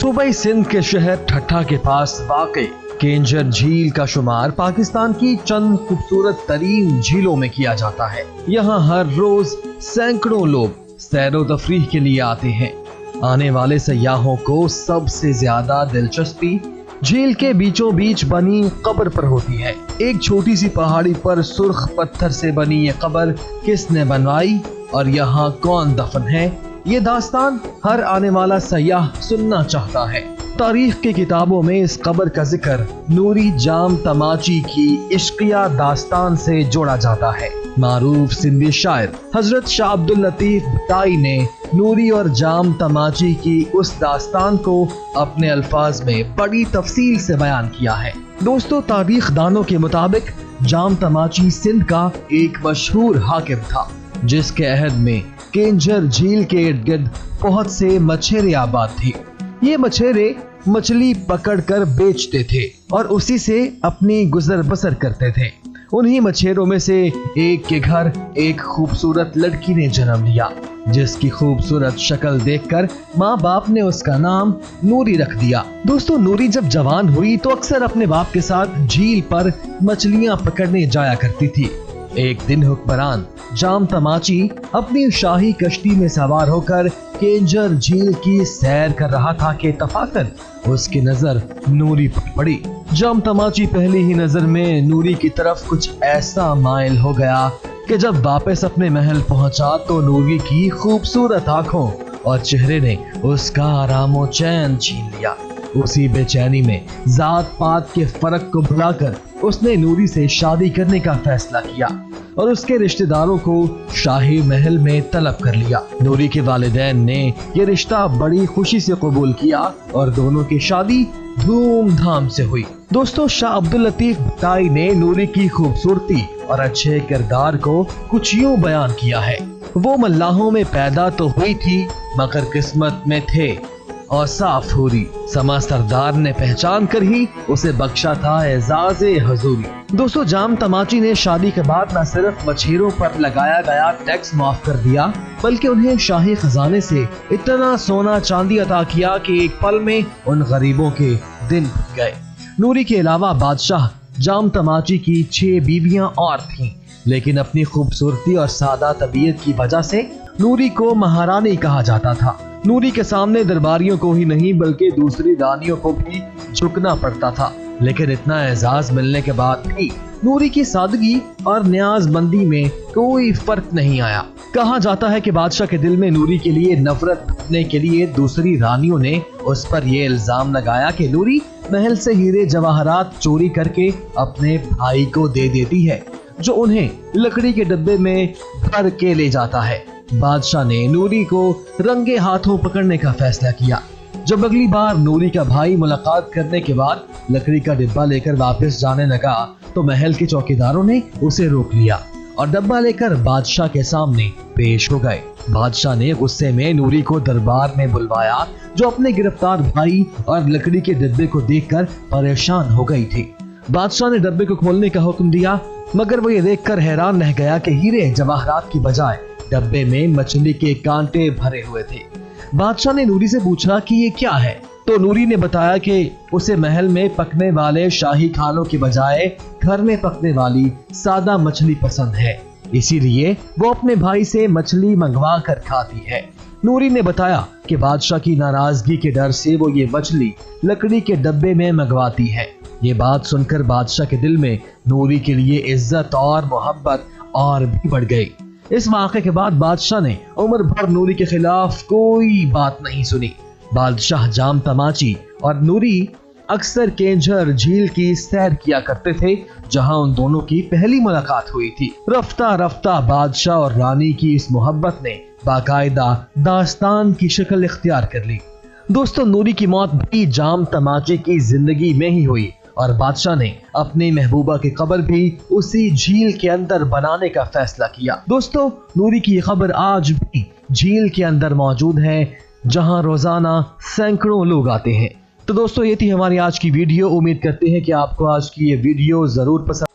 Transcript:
सूबाई सिंध के शहर ठट्ठा के पास वाक़ई केंजर झील का शुमार पाकिस्तान की चंद खूबसूरत तरीन झीलों में किया जाता है। यहाँ हर रोज सैकड़ों लोग सैरो तफरीह के लिए आते हैं। आने वाले सयाहों को सबसे ज्यादा दिलचस्पी झील के बीचों बीच बनी कब्र पर होती है। एक छोटी सी पहाड़ी पर सुर्ख पत्थर से बनी ये कब्र किसने बनवाई और यहाँ कौन दफन है, ये दास्तान हर आने वाला सयाह सुनना चाहता है। तारीख की किताबों में इस कब्र का जिक्र नूरी जाम तमाची की इश्किया दास्तान से जोड़ा जाता है। मारूफ सिंधी शायर हजरत शाह अब्दुल लतीफ भटाई ने नूरी और जाम तमाची की उस दास्तान को अपने अल्फाज में बड़ी तफसील से बयान किया है। दोस्तों, तारीख दानों के मुताबिक जाम तमाची सिंध का एक मशहूर हाकिम था, जिसके अहद में केंजर झील के इर्द गिर्द बहुत से मछेरे आबाद थे। ये मछेरे मछली पकड़कर बेचते थे और उसी से अपनी गुजर बसर करते थे। उन्हीं मछेरों में से एक के घर एक खूबसूरत लड़की ने जन्म लिया, जिसकी खूबसूरत शक्ल देखकर माँ बाप ने उसका नाम नूरी रख दिया। दोस्तों, नूरी जब जवान हुई तो अक्सर अपने बाप के साथ झील पर मछलियाँ पकड़ने जाया करती थी। एक दिन हुक्मरान जाम तमाची अपनी शाही कश्ती में सवार होकर केंजर झील की सैर कर रहा था कि इत्तफाकन उसकी नजर नूरी पर पड़ी। जाम तमाची पहली ही नजर में नूरी की तरफ कुछ ऐसा माइल हो गया कि जब वापस अपने महल पहुंचा तो नूरी की खूबसूरत आंखों और चेहरे ने उसका आरामो चैन छीन लिया। उसी बेचैनी में जात पात के फर्क को भुलाकर उसने नूरी से शादी करने का फैसला किया और उसके रिश्तेदारों को शाही महल में तलब कर लिया। नूरी के वालिदैन ने यह रिश्ता बड़ी खुशी से कबूल किया और दोनों की शादी धूमधाम से हुई। दोस्तों, शाह अब्दुल लतीफ भटाई ने नूरी की खूबसूरती और अच्छे किरदार को कुछ यूं बयान किया है। वो मल्लाहों में पैदा तो हुई थी मगर किस्मत में थे और साफ हुरी, समा सरदार ने पहचान कर ही उसे बख्शा था एजाज़े हजूरी। दोस्तों, जाम तमाची ने शादी के बाद न सिर्फ मछेरों पर लगाया गया टैक्स माफ कर दिया, बल्कि उन्हें शाही खजाने से इतना सोना चांदी अता किया कि एक पल में उन गरीबों के दिन बीत गए। नूरी के अलावा बादशाह जाम तमाची की 6 बीवियां और थीं, लेकिन अपनी खूबसूरती और सादा तबीयत की वजह से नूरी को महारानी कहा जाता था। नूरी के सामने दरबारियों को ही नहीं बल्कि दूसरी रानियों को भी झुकना पड़ता था, लेकिन इतना एजाज मिलने के बाद भी नूरी की सादगी और न्याज़बंदी में कोई फर्क नहीं आया। कहा जाता है कि बादशाह के दिल में नूरी के लिए नफरत भरने के लिए दूसरी रानियों ने उस पर यह इल्जाम लगाया कि नूरी महल से हीरे जवाहरात चोरी करके अपने भाई को दे देती है, जो उन्हें लकड़ी के डब्बे में भर के ले जाता है। बादशाह ने नूरी को रंगे हाथों पकड़ने का फैसला किया। जब अगली बार नूरी का भाई मुलाकात करने के बाद लकड़ी का डिब्बा लेकर वापस जाने लगा तो महल के चौकीदारों ने उसे रोक लिया और डब्बा लेकर बादशाह के सामने पेश हो गए। बादशाह ने गुस्से में नूरी को दरबार में बुलवाया, जो अपने गिरफ्तार भाई और लकड़ी के डिब्बे को देखकर परेशान हो गई थी। बादशाह ने डब्बे को खोलने का हुक्म दिया, मगर वो ये देखकर हैरान रह गया कि हीरे जवाहरात की बजाय डब्बे में मछली के कांटे भरे हुए थे। बादशाह ने नूरी से पूछा कि ये क्या है, तो नूरी ने बताया कि उसे महल में पकने वाले शाही खानों के बजाय घर में पकने वाली सादा मछली पसंद है, इसीलिए वो अपने भाई से मछली मंगवा कर खाती है। नूरी ने बताया कि बादशाह की नाराजगी के डर से वो ये मछली लकड़ी के डब्बे में मंगवाती है। ये बात सुनकर बादशाह के दिल में नूरी के लिए इज्जत और मोहब्बत और भी बढ़ गई। इस वाक़े के बाद बादशाह ने उम्र भर नूरी के खिलाफ कोई बात नहीं सुनी। बादशाह जाम तमाची और नूरी अक्सर केंजर झील की सैर किया करते थे, जहां उन दोनों की पहली मुलाकात हुई थी। रफ्ता रफ्ता बादशाह और रानी की इस मोहब्बत ने बाकायदा दास्तान की शक्ल इख्तियार कर ली। दोस्तों, नूरी की मौत भी जाम तमाची की जिंदगी में ही हुई और बादशाह ने अपनी महबूबा की कब्र भी उसी झील के अंदर बनाने का फैसला किया। दोस्तों, नूरी की कब्र आज भी झील के अंदर मौजूद है, जहां रोजाना सैकड़ों लोग आते हैं। तो दोस्तों, ये थी हमारी आज की वीडियो। उम्मीद करते हैं कि आपको आज की ये वीडियो जरूर पसंद